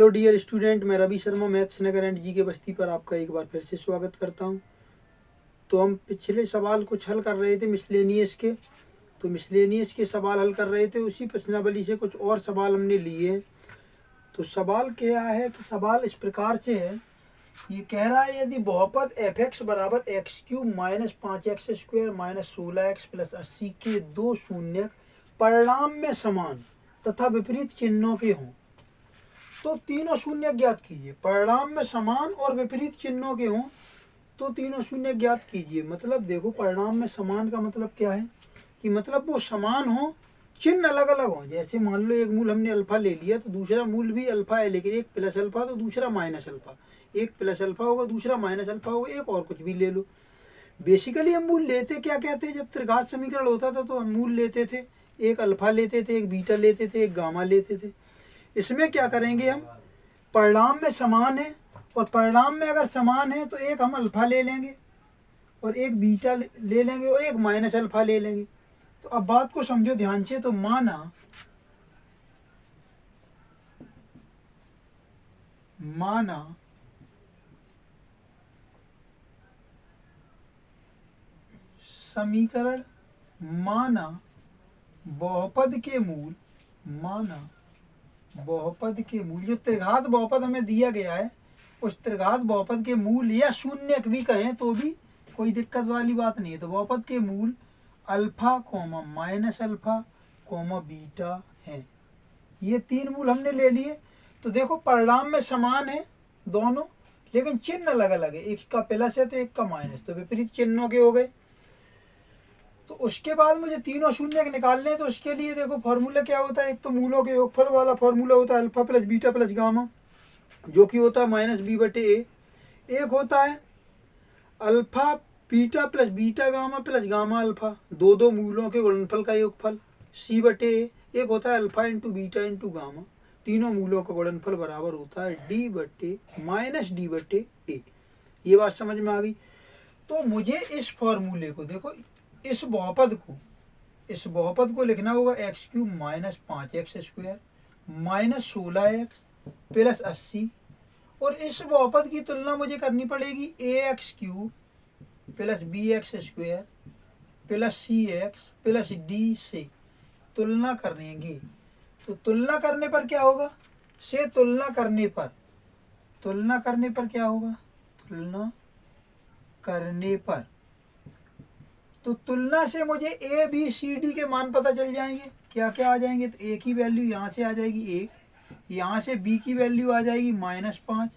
Hello dear student, मैं Ravi Sharma maths नगर and जी के बस्ती पर आपका एक बार फिर से स्वागत करता हूं। तो हम पिछले सवाल कुछ हल कर रहे थे मिसलेनियस के। तो मिसलेनियस के सवाल हल कर रहे थे, उसी प्रश्नावली से कुछ और सवाल हमने लिए। तो सवाल क्या है कि सवाल इस प्रकार से है, ये कह रहा है यदि बहुपद एफ एक्स बराबर x cube minus 5x² minus 16x plus 80 के दो शून्य परिणाम में समान तथा विपरीत चिन्हों के हों तो तीनों शून्य ज्ञात कीजिए। परिणाम में समान और विपरीत चिन्हों के हों तो तीनों शून्य ज्ञात कीजिए। मतलब देखो, परिणाम में समान का मतलब क्या है कि मतलब वो समान हो, चिन्ह अलग अलग हो। जैसे मान लो एक मूल हमने अल्फा ले लिया तो दूसरा मूल भी अल्फा है, लेकिन एक प्लस अल्फा तो दूसरा माइनस अल्फा, एक प्लस अल्फा होगा दूसरा माइनस अल्फा होगा, एक और कुछ भी ले लो। बेसिकली हम मूल लेते क्या कहते, जब त्रिघात समीकरण होता था तो हम मूल लेते थे, एक अल्फा लेते थे, एक बीटा लेते थे, एक गामा लेते थे। इसमें क्या करेंगे, हम परिणाम में समान है और परिणाम में अगर समान है तो एक हम अल्फा ले लेंगे और एक बीटा ले लेंगे और एक माइनस अल्फा ले लेंगे। तो अब बात को समझो ध्यान से। तो माना समीकरण, माना बहुपद के मूल, जो त्रिघात बहुपद हमें दिया गया है उस त्रिघात बहुपद के मूल या शून्य भी कहें तो भी कोई दिक्कत वाली बात नहीं है। तो बहुपद के मूल alpha comma minus alpha comma beta है। ये तीन मूल हमने ले लिए। तो देखो, परिणाम में समान है दोनों, लेकिन चिन्ह अलग अलग है, एक का प्लस है तो एक का माइनस, तो विपरीत चिन्हों के हो गए। तो उसके बाद मुझे तीनों शून्य निकालने हैं। तो उसके लिए देखो फॉर्मूला क्या होता है, एक तो मूलों के योगफल वाला फॉर्मूला होता है alpha plus beta plus gamma, जो कि होता है माइनस बी बटे ए। एक होता है alpha beta plus beta gamma plus gamma alpha, दो मूलों के गुणनफल का योगफल सी बटे ए। एक होता है alpha into beta into gamma, तीनों मूलों का गुणनफल बराबर होता है डी बटे माइनस डी बटे ए। ये बात समझ में आ गई। तो मुझे इस फॉर्मूले को देखो, इस बहुपद को लिखना होगा x cube minus 5x² minus 16x plus 80, और इस बहुपद की तुलना मुझे करनी पड़ेगी ax³ plus bx² plus cx plus d से तुलना करेंगे। तो तुलना करने पर क्या होगा, तुलना करने पर तो तुलना से मुझे ए बी सी डी के मान पता चल जाएंगे। क्या क्या आ जाएंगे, तो ए की वैल्यू यहाँ से आ जाएगी 1, यहाँ से बी की वैल्यू आ जाएगी -5,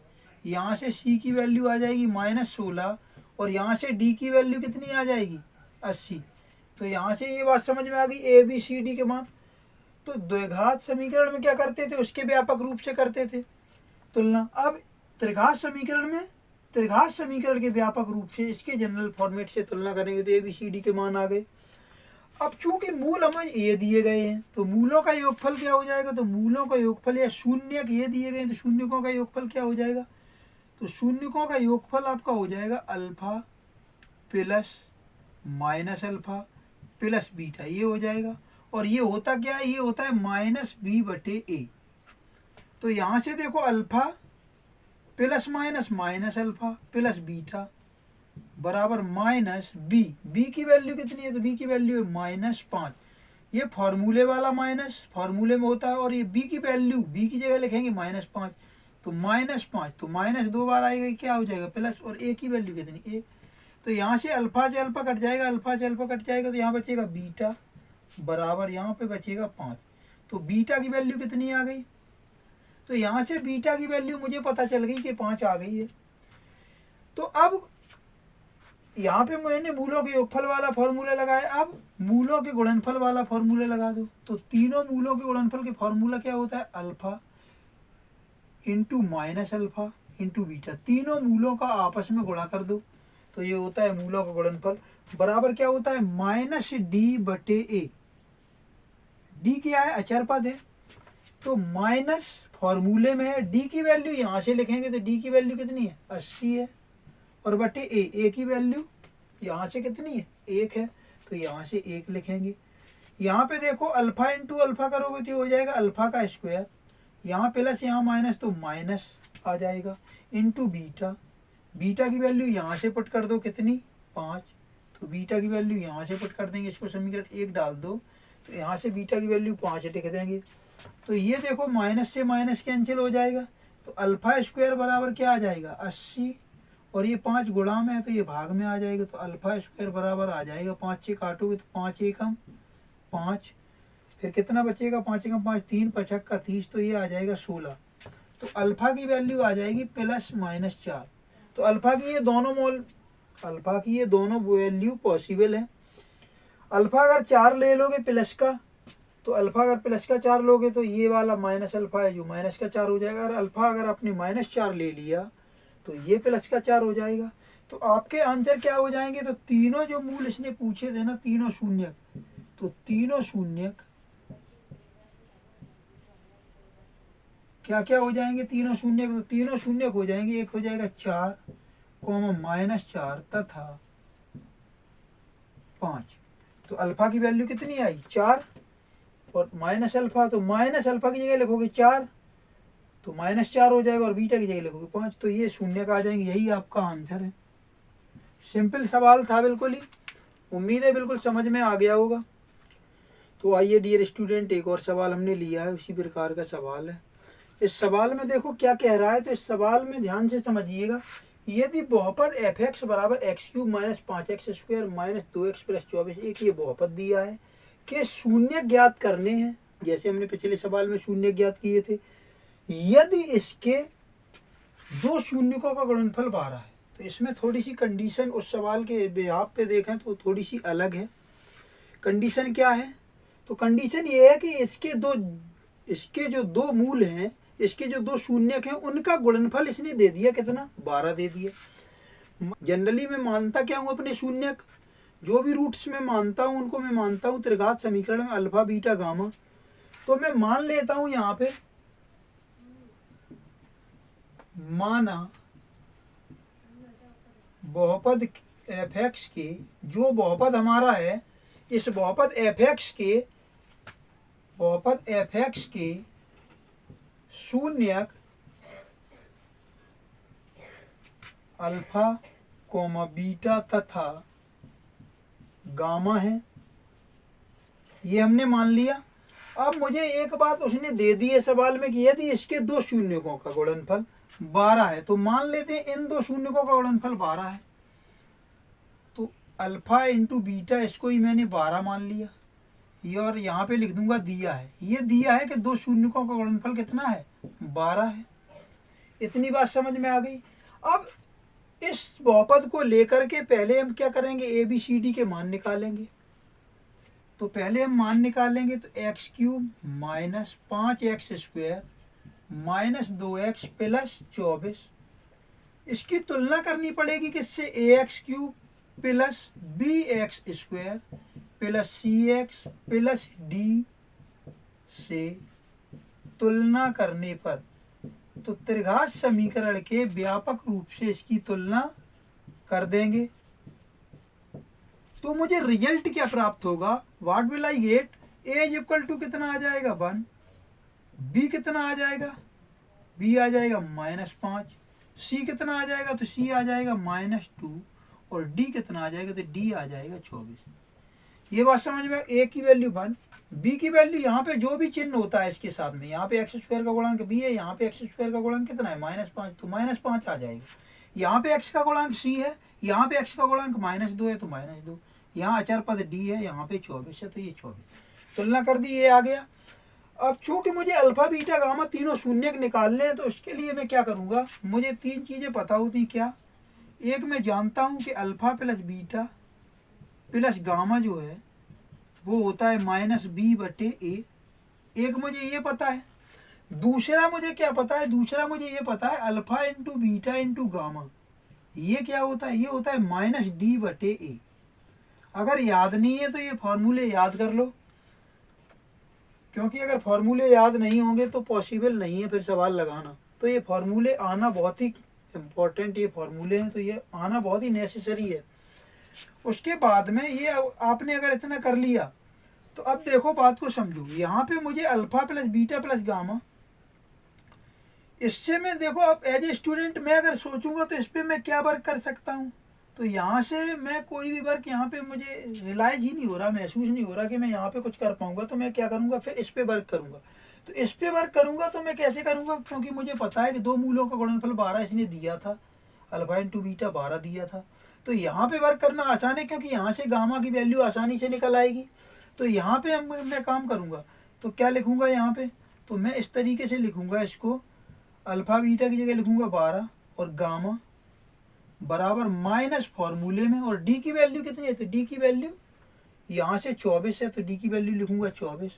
यहाँ से सी की वैल्यू आ जाएगी -16, और यहाँ से डी की वैल्यू कितनी आ जाएगी 80। तो यहाँ से ये बात समझ में आ गई ए बी सी डी के मान। तो द्विघात समीकरण में क्या करते थे, उसके व्यापक रूप से करते थे तुलना। अब त्रिघात समीकरण के व्यापक रूप से इसके जनरल फॉर्मेट से तुलना करेंगे तो ए बी सी डी के मान आ गए। अब चूंकि मूल हमें ए दिए गए हैं तो मूलों का योगफल क्या हो जाएगा, तो मूलों का योगफल या शून्यक ये दिए गए तो शून्यकों का योगफल क्या हो जाएगा, तो शून्यकों का योगफल आपका हो जाएगा alpha plus minus alpha plus beta, ये हो जाएगा। और ये होता क्या है, ये होता है माइनस बी बटे ए। तो यहाँ से देखो alpha plus minus minus alpha plus beta बराबर माइनस बी। बी की वैल्यू कितनी है, तो बी की वैल्यू है -5। ये फॉर्मूले वाला माइनस फॉर्मूले में होता है, और ये बी की वैल्यू बी की जगह लिखेंगे -5, तो -5, तो माइनस 2 बार आएगा, क्या हो जाएगा प्लस, और ए की वैल्यू कितनी 1। तो यहाँ से अल्फा से अल्फा कट जाएगा, तो यहाँ बचेगा बीटा बराबर यहाँ पे बचेगा 5। तो बीटा की वैल्यू कितनी आ गई, तो यहाँ से बीटा की वैल्यू मुझे पता चल गई कि 5 आ गई है। तो अब यहाँ पे मैंने मूलों के योगफल वाला फॉर्मूला लगाया, अब मूलों के गुणनफल वाला फॉर्मूला लगा दो। तो तीनों मूलों के गुणनफल के फॉर्मूला क्या होता है, alpha into minus alpha into beta, तीनों मूलों का आपस में गुणा कर दो। तो ये होता है मूलों का गुणनफल बराबर क्या होता है माइनस डी बटे ए। डी क्या है, अचर पद है, तो माइनस फॉर्मूले में है, डी की वैल्यू यहाँ से लिखेंगे तो डी की वैल्यू कितनी है 80 है, और बटे ए की वैल्यू यहाँ से कितनी है 1 है, तो यहाँ से 1 लिखेंगे। यहाँ पे देखो अल्फा इंटू अल्फा करोगे तो हो जाएगा अल्फा का स्क्वायर, यहाँ प्लस यहाँ माइनस तो माइनस आ जाएगा इंटू बीटा। बीटा की वैल्यू यहाँ से पुट कर दो कितनी 5, तो बीटा की वैल्यू यहाँ से पुट कर देंगे, इसको समीकरण 1 डाल दो तो यहाँ से बीटा की वैल्यू 5 लिख देंगे। तो ये देखो माइनस से माइनस कैंसिल हो जाएगा, तो अल्फा स्क्वायर बराबर क्या आ जाएगा 80, और ये 5 गुणा में है तो ये भाग में आ जाएगा, तो अल्फा स्क्वायर बराबर आ जाएगा 5 से काटोगे तो 5 एकम 5, फिर कितना बचेगा 5 एकम 5, 3 पचक का 30, तो ये आ जाएगा 16। तो अल्फा की वैल्यू आ जाएगी +-4। तो अल्फा की ये दोनों वैल्यू पॉसिबल है। अल्फा अगर 4 ले लोगे प्लस का, तो अल्फा अगर प्लस का 4 लोगे तो ये वाला माइनस अल्फा है जो माइनस का 4 हो जाएगा। और अल्फा अगर आपने -4 ले लिया तो ये प्लस का 4 हो जाएगा। तो आपके आंसर क्या हो जाएंगे, तो तीनों जो मूल इसने पूछे थे ना, तीनों शून्य, तो तीनों शून्य क्या क्या हो जाएंगे, तीनों शून्य, तो तीनों शून्य हो जाएंगे। एक हो जाएगा 4, -4 तथा 5। तो अल्फा की वैल्यू कितनी आई 4, और माइनस अल्फा, तो माइनस अल्फा की जगह लिखोगे 4 तो -4 हो जाएगा, और बीटा की जगह लिखोगे 5, तो ये शून्य का आ जाएंगे। यही आपका आंसर है। सिंपल सवाल था बिल्कुल ही, उम्मीद है बिल्कुल समझ में आ गया होगा। तो आइए डियर स्टूडेंट, एक और सवाल हमने लिया है, उसी प्रकार का सवाल है। इस सवाल में देखो क्या कह रहा है, तो इस सवाल में ध्यान से समझिएगा। यदि बहुपद f(x) बराबर x³ - 5x² - 2x + 24, एक ये बहुपद दिया है कि शून्य ज्ञात करने हैं, जैसे हमने पिछले सवाल में शून्य ज्ञात किए थे। यदि इसके दो शून्यकों का गुणनफल 12 है, तो इसमें थोड़ी सी कंडीशन उस सवाल के बेहाब पे देखें तो थोड़ी सी अलग है। कंडीशन क्या है, तो कंडीशन ये है कि इसके जो दो मूल हैं, इसके जो दो शून्यक हैं, उनका गुणनफल इसने दे दिया कितना 12 दे दिया। जनरली मैं मानता क्या हूँ अपने शून्यक, जो भी रूट्स में मानता हूँ उनको मैं मानता हूँ त्रिघात समीकरण में अल्फा बीटा गामा। तो मैं मान लेता हूँ यहाँ पे, माना बहुपद f(x) के, जो बहुपद हमारा है, इस बहुपद f(x) के शून्यक अल्फा बीटा तथा गामा है, ये हमने मान लिया। अब मुझे एक बात उसने दे दी है सवाल में कि यदि इसके दो शून्यकों का गुणनफल 12 है, तो मान लेते हैं इन दो शून्यकों का गुणनफल 12 है, तो अल्फा इंटू बीटा इसको ही मैंने 12 मान लिया। ये और यहाँ पे लिख दूंगा दिया है, ये दिया है कि दो शून्यकों का गुणनफल कितना है 12 है। इतनी बात समझ में आ गई। अब इस बहुपद को लेकर के पहले हम क्या करेंगे, ABCD के मान निकालेंगे। तो पहले हम मान निकालेंगे, तो x³ - 5x² - 2x + 24, इसकी तुलना करनी पड़ेगी किससे, ax³ + bx² + cx + d से। तुलना करने पर तो त्रिघात समीकरण के व्यापक रूप से इसकी तुलना कर देंगे, तो मुझे रिजल्ट क्या प्राप्त होगा, what will I get, a = कितना आ जाएगा 1, b कितना आ जाएगा, b आ जाएगा -5, c कितना आ जाएगा, तो c आ जाएगा -2, और d कितना आ जाएगा, तो d आ जाएगा 24। ये बात समझ में, a की वैल्यू 1, b की वैल्यू, यहाँ पे जो भी चिन्ह होता है इसके साथ में, यहाँ पे x² का गुणांक b है, यहाँ पे x² का गुणांक कितना है -5, तो -5 आ जाएगा। यहाँ पे x का गुणांक c है, यहाँ पे x का गुणांक -2 है, तो -2, यहाँ अचर पद d है, यहाँ पे 24 है, तो ये 24। तुलना कर दी, ये आ गया। अब चूंकि मुझे अल्फा बीटा गामा तीनों शून्यक निकालने हैं, तो उसके लिए मैं क्या करूँगा, मुझे 3 चीज़ें पता होती क्या। एक, मैं जानता हूँ कि अल्फा + बीटा + गामा जो है वो होता है -b/a। एक मुझे ये पता है। दूसरा मुझे क्या पता है, दूसरा मुझे ये पता है alpha into beta into gamma, ये क्या होता है, ये होता है -d/a। अगर याद नहीं है तो ये फॉर्मूले याद कर लो, क्योंकि अगर फॉर्मूले याद नहीं होंगे तो पॉसिबल नहीं है फिर सवाल लगाना। तो ये फॉर्मूले आना बहुत ही इम्पोर्टेंट, ये फॉर्मूले हैं, तो ये आना बहुत ही नेसेसरी है। उसके बाद में ये आपने अगर इतना कर लिया, तो अब देखो बात को समझो। यहाँ पे मुझे अल्फा + बीटा + गामा इससे मैं देखो अब एज ए स्टूडेंट मैं अगर सोचूंगा तो इस पर मैं क्या वर्क कर सकता हूँ। तो यहाँ से मैं कोई भी वर्क यहाँ पे मुझे रियलाइज ही नहीं हो रहा, महसूस नहीं हो रहा कि मैं यहाँ पे कुछ कर पाऊंगा। तो मैं क्या करूँगा, फिर इस पे वर्क करूँगा। तो इस पे वर्क करूँगा तो मैं कैसे करूँगा, क्योंकि मुझे पता है कि दो मूलों का गुणनफल 12 इसने दिया था, अल्फा इंटू बीटा 12 दिया था। तो यहाँ पे वर्क करना आसान है, क्योंकि यहाँ से गामा की वैल्यू आसानी से निकल आएगी। तो यहाँ पे मैं काम करूँगा तो क्या लिखूँगा यहाँ पे, तो मैं इस तरीके से लिखूँगा इसको, अल्फा बीटा की जगह लिखूँगा 12 और गामा बराबर माइनस फॉर्मूले में, और डी की वैल्यू कितनी है, तो डी की वैल्यू यहाँ से 24 है, तो डी की वैल्यू लिखूँगा 24,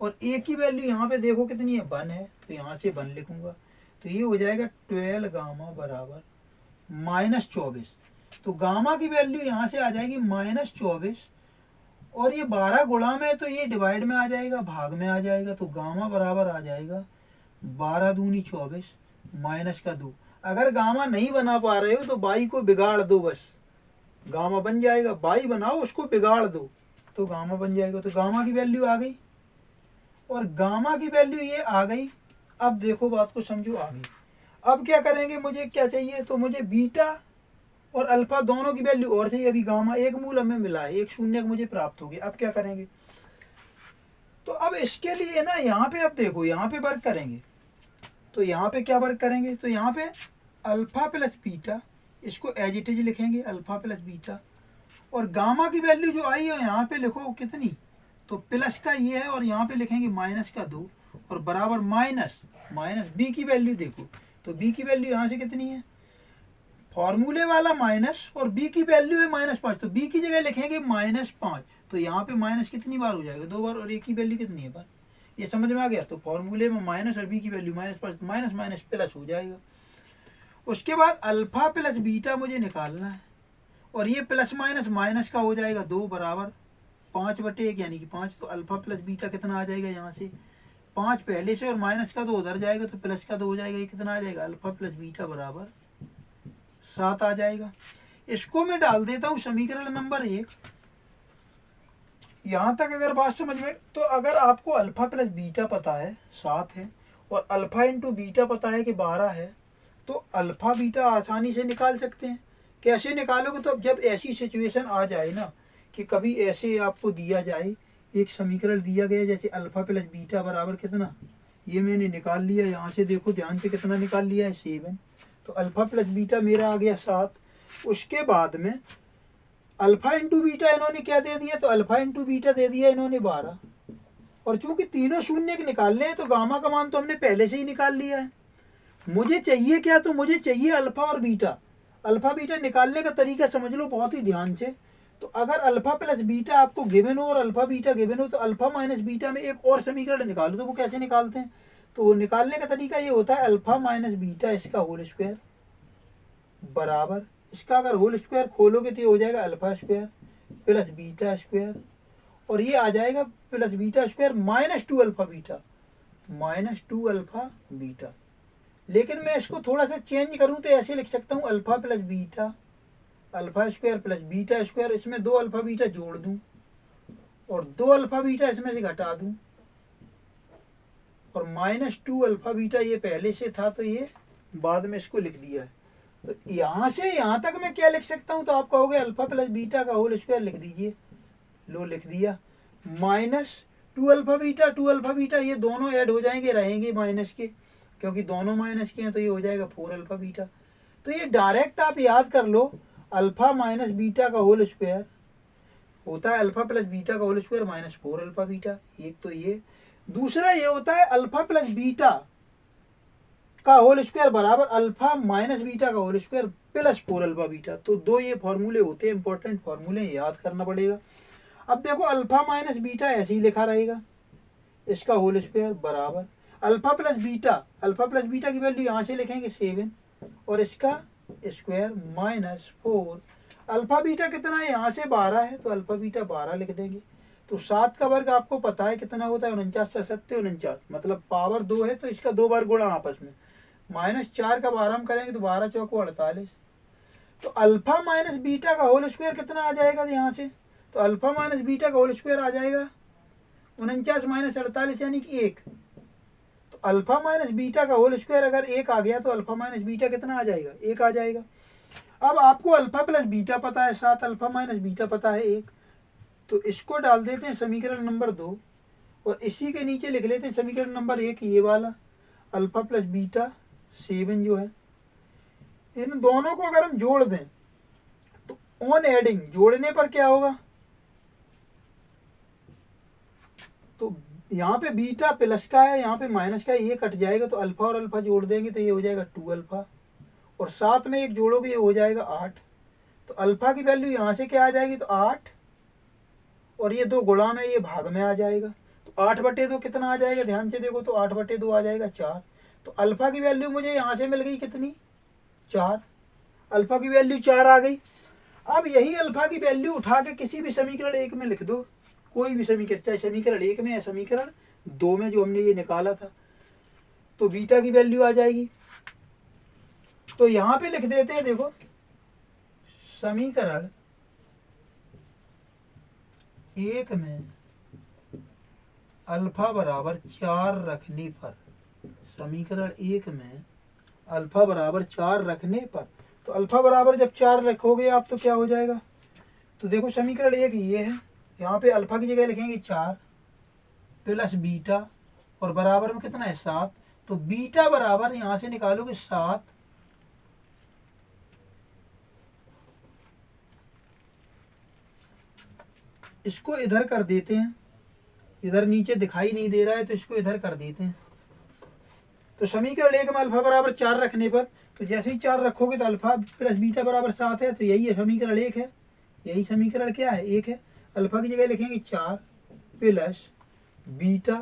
और ए की वैल्यू यहाँ पे देखो कितनी है, 1 है, तो यहाँ से 1 लिखूँगा। तो ये हो जाएगा 12 गामा बराबर -24। तो गामा की वैल्यू यहाँ से आ जाएगी -24, और ये 12 गुणा में, तो ये डिवाइड में आ जाएगा, भाग में आ जाएगा। तो गामा बराबर आ जाएगा 12 दूनी 24 माइनस का 2। अगर गामा नहीं बना पा रहे हो तो बाई को बिगाड़ दो, बस गामा बन जाएगा। बाई बनाओ, उसको बिगाड़ दो तो गामा बन जाएगा। तो गामा की वैल्यू आ गई, और गामा की वैल्यू ये आ गई। अब देखो बात को समझो आगे। अब क्या करेंगे, मुझे क्या चाहिए, तो मुझे बीटा और अल्फा दोनों की वैल्यू और चाहिए। अभी गामा एक मूल हमें मिला है, एक शून्य मुझे प्राप्त हो गया। अब क्या करेंगे, तो अब इसके लिए ना यहाँ पे, अब देखो यहाँ पे वर्क करेंगे। तो यहाँ पे क्या वर्क करेंगे, तो यहाँ पे अल्फा प्लस बीटा, इसको एज इट इज लिखेंगे अल्फा प्लस बीटा, और गामा की वैल्यू जो आई है यहाँ पे लिखो कितनी, तो प्लस का ये है, और यहाँ पे लिखेंगे माइनस का 2 और बराबर माइनस बी की वैल्यू देखो। तो बी की वैल्यू यहाँ से कितनी है, फॉर्मूले वाला माइनस, और बी की वैल्यू है -5, तो बी की जगह लिखेंगे -5। तो यहाँ पे माइनस कितनी बार हो जाएगा, 2 बार, और ए की वैल्यू कितनी है, ये समझ में आ गया। तो फॉर्मूले में माइनस और बी की वैल्यू -5, माइनस माइनस प्लस हो जाएगा। उसके बाद अल्फा प्लस बीटा मुझे निकालना है, और ये प्लस माइनस माइनस का हो जाएगा 2 बराबर 5/1 यानी कि 5। तो अल्फा प्लस बीटा कितना आ जाएगा, यहाँ से 5 पहले से और माइनस का 2 उधर जाएगा, तो प्लस का 2 हो जाएगा। ये कितना आ जाएगा, अल्फा प्लस बीटा बराबर 7 आ जाएगा। इसको मैं डाल देता हूँ समीकरण नंबर 1। यहाँ तक अगर बात समझ में, तो अगर आपको अल्फा प्लस बीटा पता है 7 है, और अल्फा इंटू बीटा पता है कि 12 है, तो अल्फा बीटा आसानी से निकाल सकते हैं। कैसे निकालोगे, तो अब जब ऐसी सिचुएशन आ जाए ना कि कभी ऐसे आपको दिया जाए, एक समीकरण दिया गया जैसे अल्फा प्लस बीटा बराबर कितना, ये मैंने निकाल लिया, यहाँ से देखो ध्यान से कितना निकाल लिया है, 7। तो अल्फा प्लस बीटा मेरा आ गया 7। उसके बाद में अल्फा इंटू बीटा इन्होंने क्या दे दिया, तो अल्फा इंटू बीटा दे दिया इन्होंने 12, और चूंकि तीनों शून्य के निकालने हैं तो गामा का मान तो हमने पहले से ही निकाल लिया है। मुझे चाहिए क्या, तो मुझे चाहिए अल्फा और बीटा। अल्फा बीटा निकालने का तरीका समझ लो बहुत ही ध्यान से। तो अगर अल्फा प्लस बीटा आपको गिवन हो और अल्फा बीटा गिवन हो, तो अल्फा माइनस बीटा में एक और समीकरण निकालो। तो वो कैसे निकालते हैं, तो वो निकालने का तरीका ये होता है, अल्फा माइनस बीटा इसका होल स्क्वायर बराबर, इसका अगर होल स्क्वायर खोलोगे तो ये हो जाएगा alpha square plus beta square, और ये आ जाएगा plus beta square -2 alpha beta, -2 alpha beta. लेकिन मैं इसको थोड़ा सा चेंज करूं तो ऐसे लिख सकता हूं, alpha plus beta alpha square plus beta square, इसमें 2 अल्फा बीटा जोड़ दूं और 2 अल्फा बीटा इसमें से घटा दूं, और -2 अल्फा बीटा ये पहले से था तो ये बाद में इसको लिख दिया है। तो यहाँ से यहाँ तक मैं क्या लिख सकता हूँ, तो आप कहोगे अल्फा प्लस बीटा का होल स्क्वायर लिख दीजिए, लो लिख दिया, -2 अल्फा बीटा 2 अल्फा बीटा, ये दोनों ऐड हो जाएंगे, रहेंगे माइनस के, क्योंकि दोनों माइनस के हैं, तो ये हो जाएगा 4 अल्फा बीटा। तो ये डायरेक्ट आप याद कर लो, अल्फा माइनस बीटा का होल स्क्वायर होता है अल्फा प्लस बीटा का होल स्क्वायर -4 अल्फा बीटा। एक तो ये, दूसरा ये होता है अल्फा प्लस बीटा का होल स्क्वायर बराबर अल्फा माइनस बीटा का whole square plus 4 alpha beta. तो 2 ये फॉर्मूले होते हैं, इंपॉर्टेंट फॉर्मूले, याद करना पड़ेगा। अब देखो अल्फा माइनस बीटा ऐसे ही लिखा रहेगा, इसका होल स्क्वायर बराबर अल्फा प्लस बीटा की वैल्यू यहाँ से लिखेंगे 7, और इसका स्क्वायर -4 अल्फा बीटा कितना है, यहाँ से 12 है, तो अल्फा बीटा 12 लिख देंगे। तो 7 का वर्ग आपको पता है कितना होता है, 49 मतलब पावर 2 है, तो इसका 2 बार गुणा आपस में, -4 का 12 हम करेंगे तो 12 चौको 48। तो अल्फा माइनस बीटा का होल स्क्वायर कितना आ जाएगा यहाँ से, तो अल्फा माइनस बीटा का होल स्क्वायर आ जाएगा 49 - 48 यानी कि 1। तो अल्फा माइनस बीटा का होल स्क्वायर अगर 1 आ गया तो अल्फा माइनस बीटा कितना आ जाएगा, 1 आ जाएगा। अब आपको अल्फा प्लस बीटा पता है 7, अल्फा माइनस बीटा पता है 1, तो इसको डाल देते हैं समीकरण नंबर 2 और इसी के नीचे लिख लेते हैं समीकरण नंबर 1 ये वाला, अल्फा प्लस बीटा 7 जो है। इन दोनों को अगर हम जोड़ दें तो ऑन एडिंग, जोड़ने पर क्या होगा, तो यहाँ पे बीटा प्लस का है, यहाँ पे माइनस का है, ये कट जाएगा तो अल्फा और अल्फा जोड़ देंगे तो ये हो जाएगा 2 अल्फा, और साथ में एक जोड़ोगे ये हो जाएगा 8। तो अल्फा की वैल्यू यहाँ से क्या आ जाएगी, तो 8, और ये 2 गुणा में ये भाग में आ जाएगा, तो 8/2 कितना आ जाएगा, ध्यान से देखो तो 8/2 आ जाएगा 4। तो अल्फा की वैल्यू मुझे यहाँ से मिल गई कितनी, 4, अल्फा की वैल्यू 4 आ गई। अब यही अल्फा की वैल्यू उठा के किसी भी समीकरण 1 में लिख दो, कोई भी समीकरण, चाहे समीकरण 1 में या समीकरण 2 में जो हमने ये निकाला था, तो बीटा की वैल्यू आ जाएगी। तो यहाँ पे लिख देते हैं, देखो समीकरण 1 में अल्फा बराबर 4 रखने पर, समीकरण 1 में अल्फा बराबर 4 रखने पर, तो अल्फा बराबर जब 4 रखोगे आप तो क्या हो जाएगा, तो देखो समीकरण 1 ये है, यहाँ पे अल्फा की जगह लिखेंगे 4 प्लस बीटा और बराबर में कितना है 7, तो बीटा बराबर यहाँ से निकालोगे 7 इसको इधर कर देते हैं, इधर नीचे दिखाई नहीं दे रहा है तो इसको इधर कर देते हैं। तो समीकरण 1 में अल्फा बराबर 4 रखने पर, तो जैसे ही 4 रखोगे तो अल्फा प्लस बीटा बराबर 7 है, तो यही है समीकरण 1 है, यही समीकरण क्या है 1 है। अल्फा की जगह लिखेंगे 4 प्लस बीटा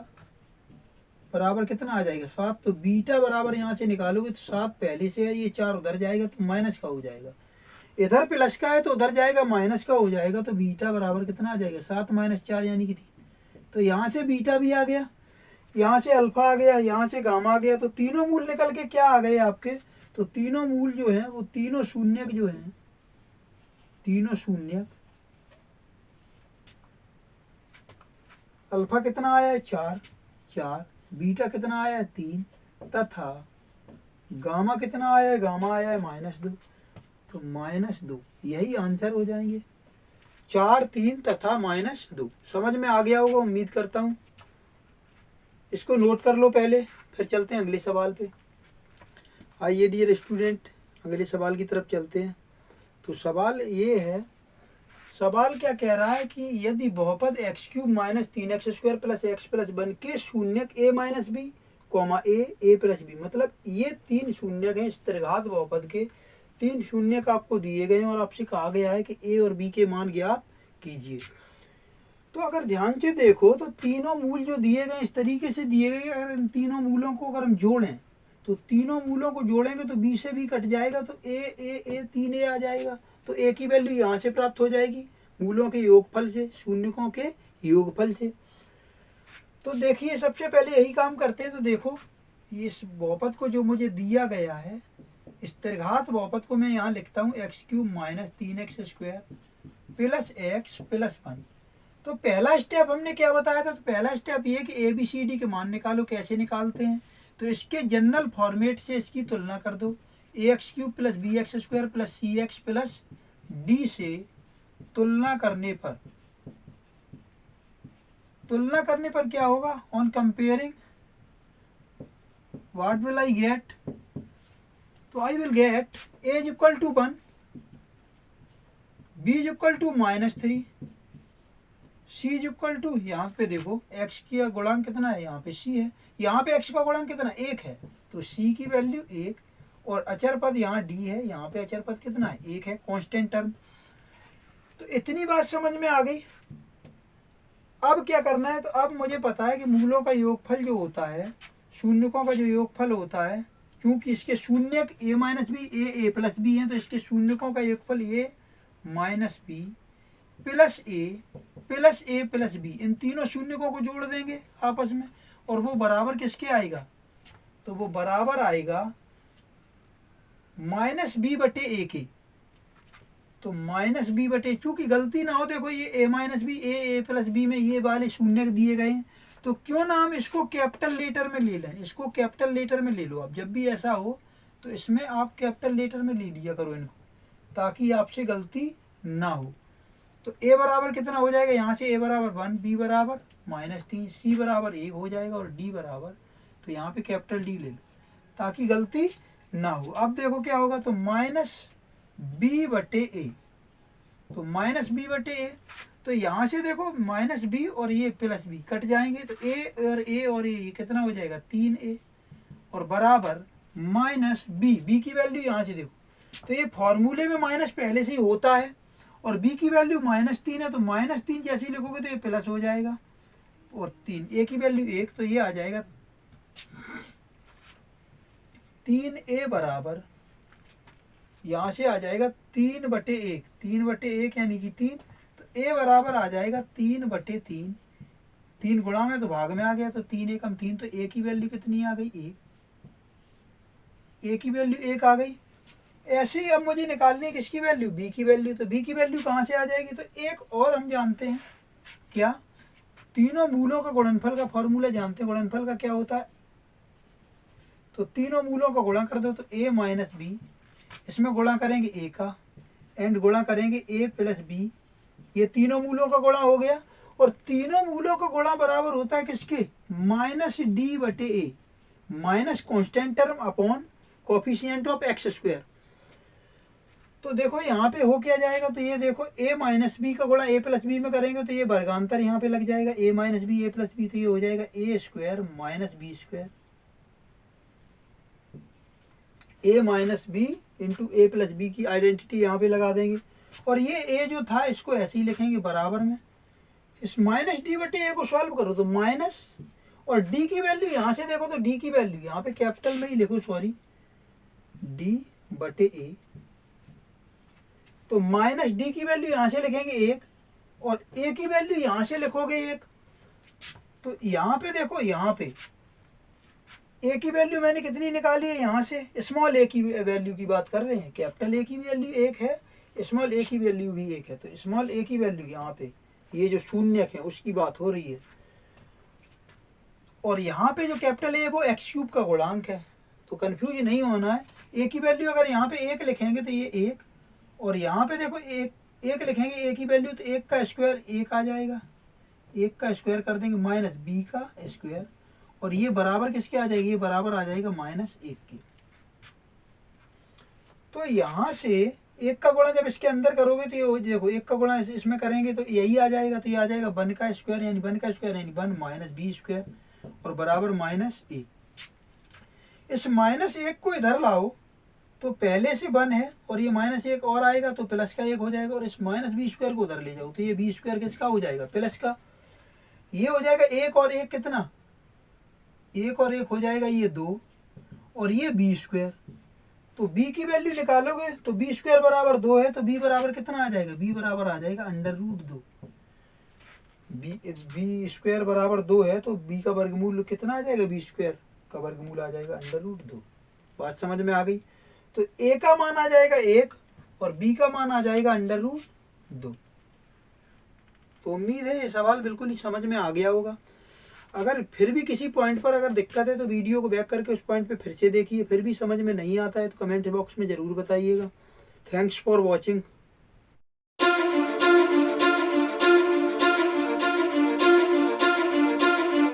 बराबर कितना आ जाएगा 7, तो बीटा बराबर यहाँ से निकालोगे तो 7 पहले से है, ये 4 उधर जाएगा तो माइनस का हो जाएगा, इधर प्लस का है तो उधर जाएगा माइनस का हो जाएगा, तो बीटा बराबर कितना आ जाएगा 7 - 4 यानी कि 3। तो यहाँ से बीटा भी आ गया, यहाँ से अल्फा आ गया, यहाँ से गामा आ गया, तो तीनों मूल निकल के क्या आ गए आपके, तो तीनों मूल जो है वो तीनों शून्यक जो है, तीनों शून्यक, अल्फा कितना आया है 4, बीटा कितना आया है 3, तथा गामा कितना आया है, गामा आया है -2, तो -2 यही आंसर हो जाएंगे, 4, 3 तथा -2। समझ में आ गया होगा उम्मीद करता हूँ, इसको नोट कर लो पहले, फिर चलते हैं अगले सवाल पे। आइए डियर स्टूडेंट अगले सवाल की तरफ चलते हैं। तो सवाल ये है, सवाल क्या कह रहा है कि यदि बहुपद x³ - 3x² + x + 1 के शून्यक a - b, a + b, मतलब ये 3 शून्यक हैं इस त्रिघात बहुपद के, 3 शून्यक आपको दिए गए हैं और आपसे कहा गया है कि a और b के मान ज्ञात कीजिए। तो अगर ध्यान से देखो तो तीनों मूल जो दिए गए इस तरीके से दिए गए, अगर इन तीनों मूलों को अगर हम जोड़ें तो तीनों मूलों को जोड़ेंगे तो b से b कट जाएगा तो a 3a आ जाएगा, तो a की वैल्यू यहाँ से प्राप्त हो जाएगी मूलों के योगफल से, शून्यकों के योगफल से। तो देखिए सबसे पहले यही काम करते हैं, तो देखो इस बहुपद को जो मुझे दिया गया है, इस त्रिघात बहुपद को मैं यहाँ लिखता हूँ x³ - 3x² + x + 1। तो पहला स्टेप हमने क्या बताया था, तो पहला स्टेप ये कि ABCD के मान निकालो। कैसे निकालते हैं, तो इसके जनरल फॉर्मेट से इसकी तुलना कर दो, ax³ + bx² + cx + d से तुलना करने पर क्या होगा, on comparing what will I get, तो I will get a = 1, b = -3, c = यहाँ पे देखो x का गुणांक कितना है, यहाँ पे c है, यहाँ पे x का गुणांक कितना 1 है, तो c की वैल्यू 1, और अचर पद यहाँ d है, यहाँ पे अचर पद कितना है 1 है, कांस्टेंट टर्म। तो इतनी बात समझ में आ गई। अब क्या करना है, तो अब मुझे पता है कि मूलों का योगफल जो होता है, शून्यकों का जो योगफल होता है, क्योंकि इसके शून्यक a - b a + b हैं, तो इसके शून्यकों का योगफल a - b + a + b, इन तीनों शून्यकों को जोड़ देंगे आपस में, और वो बराबर किसके आएगा, तो वो बराबर आएगा -b/a के। तो -b/, चूंकि गलती ना हो, देखो ये a - b a + b में ये वाले शून्यक दिए गए हैं, तो क्यों ना हम इसको कैपिटल लेटर में ले लें, इसको कैपिटल लेटर में ले लो आप, जब भी ऐसा हो तो इसमें आप कैपिटल लेटर में ले लिया करो इनको, ताकि आपसे गलती ना हो। तो ए बराबर कितना हो जाएगा, यहाँ से ए बराबर 1, बी बराबर -3, सी बराबर 1 हो जाएगा और डी बराबर, तो यहाँ पे कैपिटल डी ले लो ताकि गलती ना हो। अब देखो क्या होगा, तो -b/a, तो -b/a, तो यहाँ से देखो -b और ये +b कट जाएंगे, तो a और a कितना हो जाएगा 3a और बराबर -b की वैल्यू यहाँ से देखो, तो ये फॉर्मूले में माइनस पहले से ही होता है और b की वैल्यू -3 है, तो -3 जैसे लिखोगे तो ये प्लस हो जाएगा और 3, a की वैल्यू 1, तो ये आ जाएगा 3a बराबर, यहाँ से आ जाएगा 3/1, 3/1 यानी कि 3, तो a बराबर आ जाएगा 3/3, 3 गुणा में तो भाग में आ गया, तो 3 एकम 3, तो a की वैल्यू कितनी आ गई 1, a की वैल्यू 1 आ गई। ऐसे ही अब मुझे निकालनी है किसकी वैल्यू, b की वैल्यू, तो b की वैल्यू कहाँ से आ जाएगी, तो एक और हम जानते हैं क्या, तीनों मूलों का गुणनफल का फॉर्मूला जानते हैं, गुणनफल का क्या होता है, तो तीनों मूलों का गुणा कर दो, तो a - b, इसमें गुणा करेंगे a का एंड गुणा करेंगे a + b, ये तीनों मूलों का गुणा हो गया और तीनों मूलों का गुणा बराबर होता है किसके, -d/a, minus constant term upon coefficient of x²। तो देखो यहाँ पे हो क्या जाएगा, तो ये देखो a - b का गुणा a + b में करेंगे तो ये वर्गांतर यहाँ पे लग जाएगा, a - b a + b, तो ये हो जाएगा a² - b², a - b into a + b की आइडेंटिटी यहाँ पे लगा देंगे और ये a जो था इसको ऐसे ही लिखेंगे बराबर में, इस -d/a को सॉल्व करो तो माइनस, और d की वैल्यू यहाँ से देखो तो d की वैल्यू यहाँ पे कैपिटल में ही लिखो, सॉरी d/a, तो -d की वैल्यू यहाँ से लिखेंगे 1 और a की वैल्यू यहाँ से लिखोगे 1, तो यहाँ पे देखो, यहाँ पे a की वैल्यू मैंने कितनी निकाली है, यहाँ से स्मॉल a की वैल्यू की बात कर रहे हैं, कैपिटल A की वैल्यू 1 है, स्मॉल a की वैल्यू भी 1 है, तो स्मॉल a की वैल्यू यहाँ पे ये जो शून्यक है उसकी बात हो रही है और यहाँ पे जो कैपिटल A है वो x³ का गुणांक है, तो कंफ्यूज नहीं होना है। a की वैल्यू अगर यहाँ पे 1 लिखेंगे तो ये 1 और यहाँ पे देखो 1 लिखेंगे a की वैल्यू, तो 1 का स्क्वायर 1 आ जाएगा, 1 का स्क्वायर कर देंगे -b का स्क्वायर और ये बराबर किसके आ जाएगी, ये बराबर आ जाएगा -1 के। तो यहाँ से 1 का गुणा जब इसके अंदर करोगे तो ये देखो 1 का गुणा इसमें करेंगे तो यही आ जाएगा, तो ये आ जाएगा 1 का स्क्वायर यानी 1 का स्क्वायर यानी 1 -b² और बराबर -1। इस -1 को इधर लाओ तो पहले से 1 है और ये -1 और आएगा तो प्लस का 1 हो जाएगा और इस -b² को उधर ले जाओ तो ये b² किसका हो जाएगा, प्लस का, ये हो जाएगा 1 और 1 कितना, 1 और 1 हो जाएगा ये 2 और ये b², तो b की वैल्यू निकालोगे तो b² बराबर 2 है, तो b बराबर कितना आ जाएगा, b बराबर आ जाएगा √2, b² बराबर 2 है तो b का वर्गमूल कितना आ जाएगा, b² का वर्गमूल आ जाएगा √2। बात समझ में आ गई, तो a का मान आ जाएगा 1 और b का मान आ जाएगा √2। तो उम्मीद है ये सवाल बिल्कुल ही समझ में आ गया होगा। अगर फिर भी किसी पॉइंट पर अगर दिक्कत है तो वीडियो को बैक करके उस पॉइंट पे फिर से देखिए, फिर भी समझ में नहीं आता है तो कमेंट बॉक्स में ज़रूर बताइएगा। Thanks for watching.